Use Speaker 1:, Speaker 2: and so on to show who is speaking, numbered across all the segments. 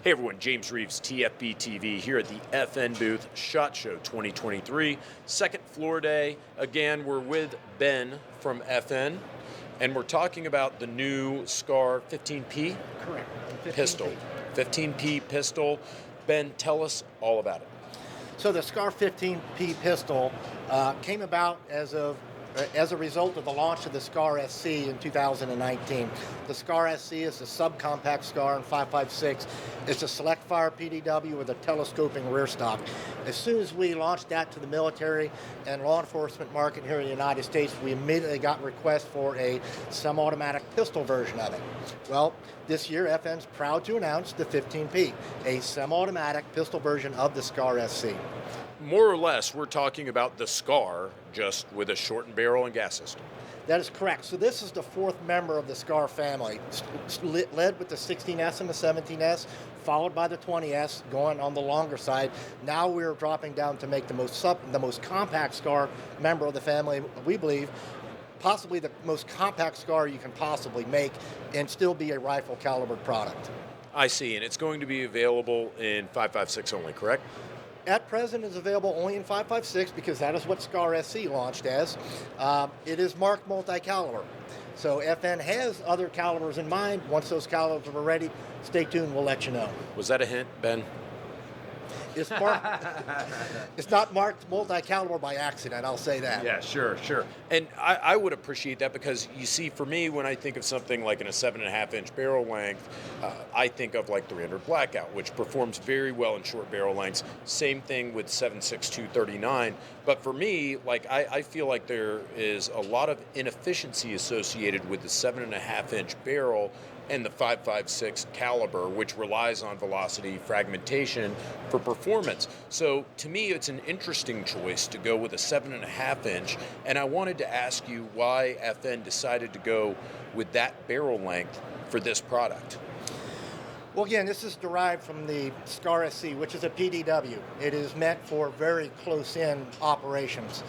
Speaker 1: Hey everyone, James Reeves, TFBTV here at the FN booth, SHOT Show 2023, second floor day. Again, we're with Ben from FN, and we're talking about the new SCAR 15P
Speaker 2: Correct. 15
Speaker 1: pistol.
Speaker 2: feet.
Speaker 1: 15P pistol. Ben, tell us all about it.
Speaker 2: So the SCAR 15P pistol came about as a result of the launch of the SCAR SC in 2019. The SCAR SC is a subcompact SCAR in 5.56. It's a select fire PDW with a telescoping rear stock. As soon as we launched that to the military and law enforcement market here in the United States, we immediately got requests for a semi-automatic pistol version of it. Well, this year FN's proud to announce the 15P, a semi-automatic pistol version of the SCAR SC.
Speaker 1: More or less, we're talking about the SCAR, just with a shortened barrel and gas system.
Speaker 2: That is correct. So this is the fourth member of the SCAR family, led with the 16S and the 17S, followed by the 20S, going on the longer side. Now we're dropping down to make the most compact SCAR member of the family, we believe, possibly the most compact SCAR you can possibly make and still be a rifle caliber product.
Speaker 1: I see, and it's going to be available in 5.56 only, correct?
Speaker 2: At present, is available only in 5.56 because that is what SCAR SC launched as. It is marked multi-caliber. So FN has other calibers in mind. Once those calibers are ready, stay tuned, we'll let you know.
Speaker 1: Was that a hint, Ben?
Speaker 2: It's not marked multi-caliber by accident, I'll say that.
Speaker 1: Yeah, sure. And I would appreciate that because, you see, for me, when I think of something like in a 7.5-inch barrel length, I think of like 300 Blackout, which performs very well in short barrel lengths. Same thing with 7.62 39. But for me, like I feel like there is a lot of inefficiency associated with the 7.5-inch barrel and the 5.56 caliber, which relies on velocity fragmentation for performance. So to me, it's an interesting choice to go with a 7.5-inch, and I wanted to ask you why FN decided to go with that barrel length for this product.
Speaker 2: Well, again, this is derived from the SCAR SC, which is a PDW. It is meant for very close-in operations.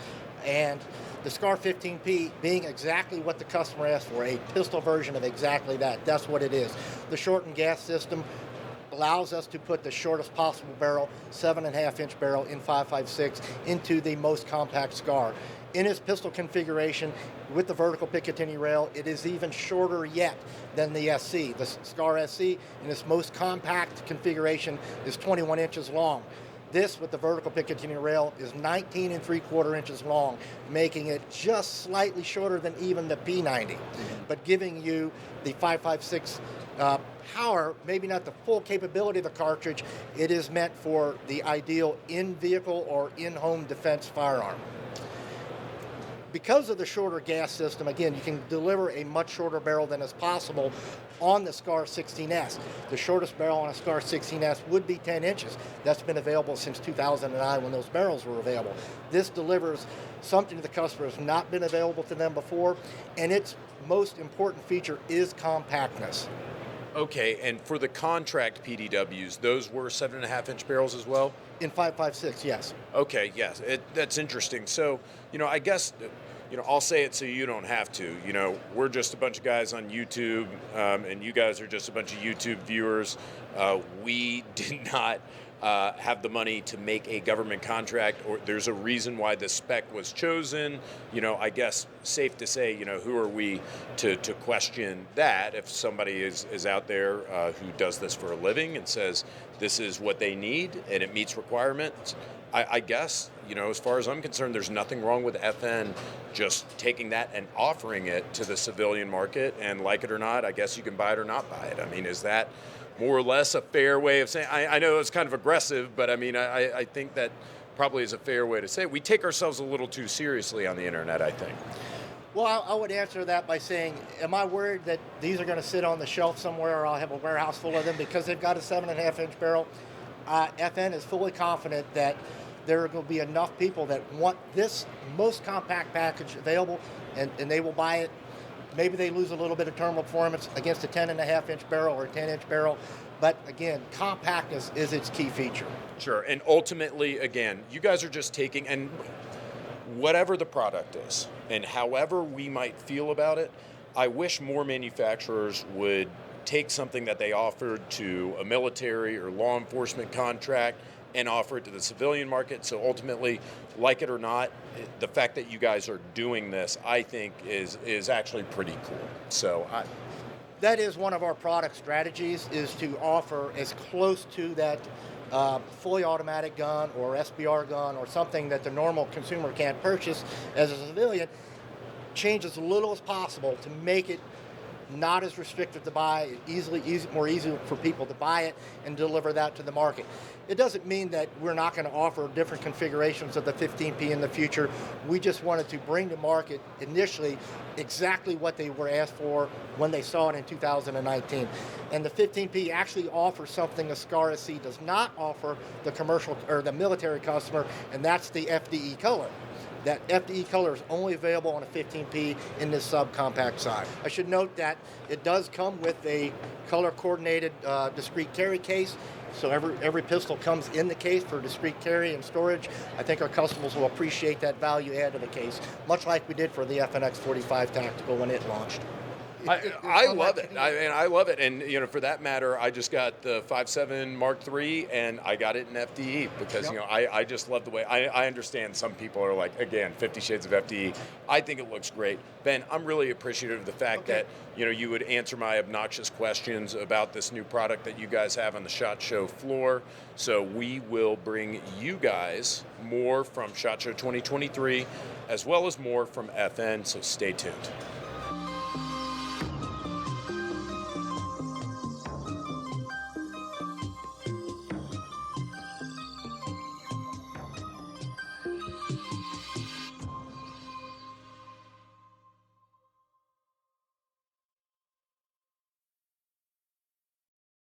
Speaker 2: And the SCAR 15P being exactly what the customer asked for, a pistol version of exactly that. That's what it is. The shortened gas system allows us to put the shortest possible barrel, 7.5-inch barrel in 5.56 into the most compact SCAR. In its pistol configuration, with the vertical Picatinny rail, it is even shorter yet than the SC. The SCAR SC, in its most compact configuration, is 21 inches long. This, with the vertical Picatinny rail, is 19 3/4 inches long, making it just slightly shorter than even the P90, but giving you the 5.56 power, maybe not the full capability of the cartridge. It is meant for the ideal in-vehicle or in-home defense firearm. Because of the shorter gas system, again, you can deliver a much shorter barrel than is possible on the SCAR 16S. The shortest barrel on a SCAR 16S would be 10 inches. That's been available since 2009 when those barrels were available. This delivers something the customer has not been available to them before, and its most important feature is compactness.
Speaker 1: Okay, and for the contract PDWs, those were 7.5-inch barrels as well?
Speaker 2: In 5.56, yes.
Speaker 1: Okay, yes, that's interesting. So, I guess, I'll say it so you don't have to. We're just a bunch of guys on YouTube, and you guys are just a bunch of YouTube viewers. We did not have the money to make a government contract, or there's a reason why the spec was chosen. I guess safe to say, who are we to question that if somebody is out there who does this for a living and says this is what they need and it meets requirements. I guess, as far as I'm concerned, there's nothing wrong with FN just taking that and offering it to the civilian market, and like it or not, I guess you can buy it or not buy it. I mean, is that more or less a fair way of saying? I know it's kind of aggressive, but I mean, I think that probably is a fair way to say it. We take ourselves a little too seriously on the internet, I think.
Speaker 2: Well, I would answer that by saying, am I worried that these are going to sit on the shelf somewhere or I'll have a warehouse full of them because they've got a 7.5-inch barrel? FN is fully confident that there are going to be enough people that want this most compact package available, and they will buy it. Maybe they lose a little bit of terminal performance against a 10.5-inch barrel or a 10-inch barrel, but again, compactness is its key feature.
Speaker 1: Sure, and ultimately, again, you guys are just taking, and whatever the product is, and however we might feel about it, I wish more manufacturers would take something that they offered to a military or law enforcement contract and offer it to the civilian market. So ultimately, like it or not, the fact that you guys are doing this, I think, is actually pretty cool. So
Speaker 2: that is one of our product strategies, is to offer as close to that fully automatic gun or SBR gun or something that the normal consumer can't purchase as a civilian, change as little as possible to make it not as restrictive to buy, more easy for people to buy it and deliver that to the market. It doesn't mean that we're not going to offer different configurations of the 15P in the future. We just wanted to bring to market initially exactly what they were asked for when they saw it in 2019. And the 15P actually offers something a SCAR SC does not offer the commercial or the military customer, and that's the FDE color. That FDE color is only available on a 15P in this subcompact size. I should note that it does come with a color-coordinated discrete carry case, so every pistol comes in the case for discrete carry and storage. I think our customers will appreciate that value add to the case, much like we did for the FNX 45 Tactical when it launched.
Speaker 1: I love it. I love it. And, for that matter, I just got the 5.7 Mark III, and I got it in FDE because, I just love the way. I understand some people are like, again, 50 Shades of FDE. I think it looks great. Ben, I'm really appreciative of the fact that, you would answer my obnoxious questions about this new product that you guys have on the SHOT Show floor. So we will bring you guys more from SHOT Show 2023, as well as more from FN, so stay tuned.